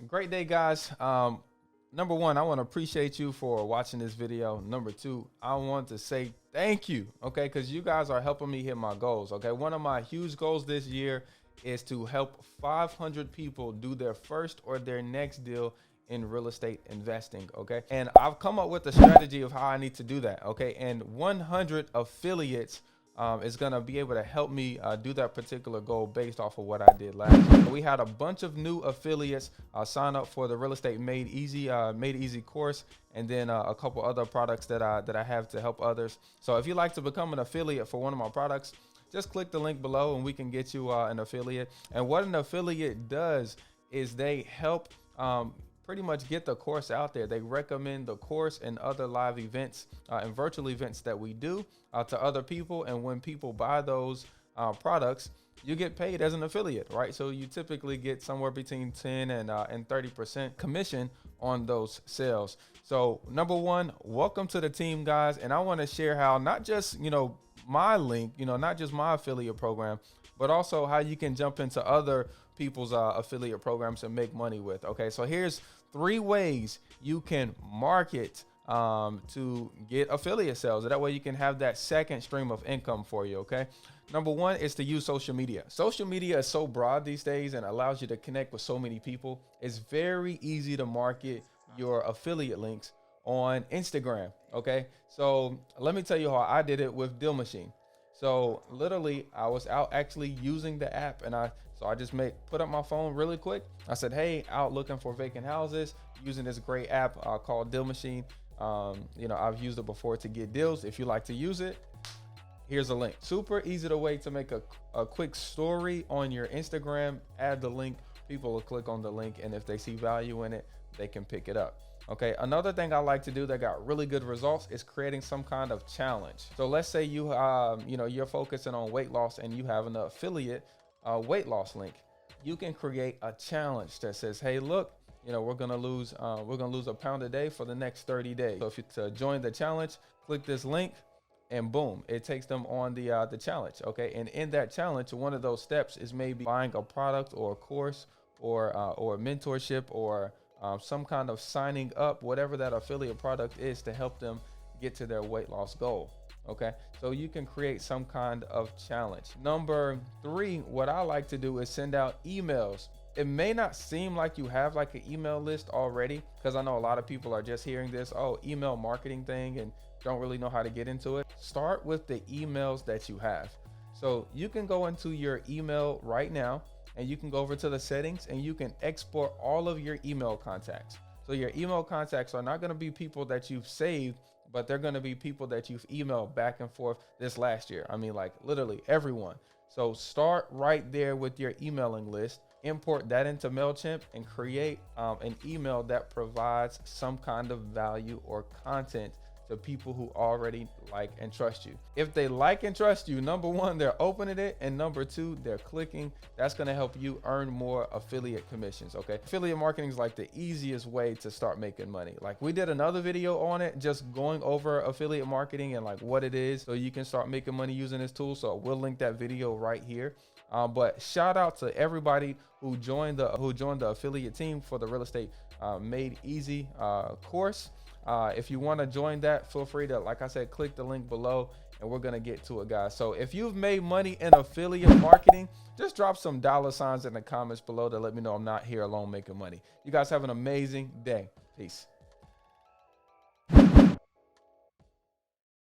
great day, guys. Number one, I want to appreciate you for watching this video. Number two, I want to say thank you, okay, because you guys are helping me hit my goals, okay? One of my huge goals this year is to help 500 people do their first or their next deal in real estate investing, okay? And I've come up with a strategy of how I need to do that, okay? And 100 affiliates is going to be able to help me do that particular goal based off of what I did last year. We had a bunch of new affiliates sign up for the Real Estate Made Easy course, and then a couple other products that I have to help others. So if you'd like to become an affiliate for one of my products, just click the link below and we can get you an affiliate. And what an affiliate does is they help pretty much get the course out there. They recommend the course and other live events and virtual events that we do to other people. And when people buy those products, you get paid as an affiliate, right? So you typically get somewhere between 10 and 30% commission on those sales. So number one, welcome to the team, guys. And I want to share how not just, my link, not just my affiliate program, but also how you can jump into other people's affiliate programs and make money with. Okay, so here's 3 ways you can market to get affiliate sales. That way you can have that second stream of income for you. Okay, number one is to use social media. Social media is so broad these days and allows you to connect with so many people. It's very easy to market your affiliate links on Instagram. Okay, so let me tell you how I did it with Deal Machine. So literally I was out actually using the app, and I just put up my phone really quick. I said, hey, out looking for vacant houses using this great app called Deal Machine. I've used it before to get deals. If you like to use it, here's a link. Super easy way to make a quick story on your Instagram. Add the link. People will click on the link, and if they see value in it, they can pick it up. Okay, another thing I like to do that got really good results is creating some kind of challenge. So let's say you're focusing on weight loss and you have an affiliate weight loss link. You can create a challenge that says, hey, look, we're gonna lose a pound a day for the next 30 days. So if you to join the challenge, click this link, and boom, it takes them on the challenge. Okay, and in that challenge, one of those steps is maybe buying a product or a course or a mentorship or some kind of signing up, whatever that affiliate product is, to help them get to their weight loss goal. Okay, so you can create some kind of challenge. Number 3, what I like to do is send out emails. It may not seem like you have like an email list already, because I know a lot of people are just hearing this, email marketing thing, and don't really know how to get into it. Start with the emails that you have. So you can go into your email right now, and you can go over to the settings and you can export all of your email contacts. So your email contacts are not going to be people that you've saved, but they're going to be people that you've emailed back and forth this last year. I mean, like literally everyone. So start right there with your emailing list, import that into MailChimp, and create an email that provides some kind of value or content to people who already like and trust you. If they like and trust you, number one, they're opening it, and number 2, they're clicking. That's going to help you earn more affiliate commissions. Okay, affiliate marketing is like the easiest way to start making money. Like we did another video on it, just going over affiliate marketing and like what it is, so you can start making money using this tool. So we'll link that video right here. But shout out to everybody who joined the affiliate team for the Real Estate Made Easy course. If you want to join that, feel free to, like I said, click the link below, and we're going to get to it, guys. So if you've made money in affiliate marketing, just drop some $ in the comments below to let me know I'm not here alone making money. You guys have an amazing day. Peace.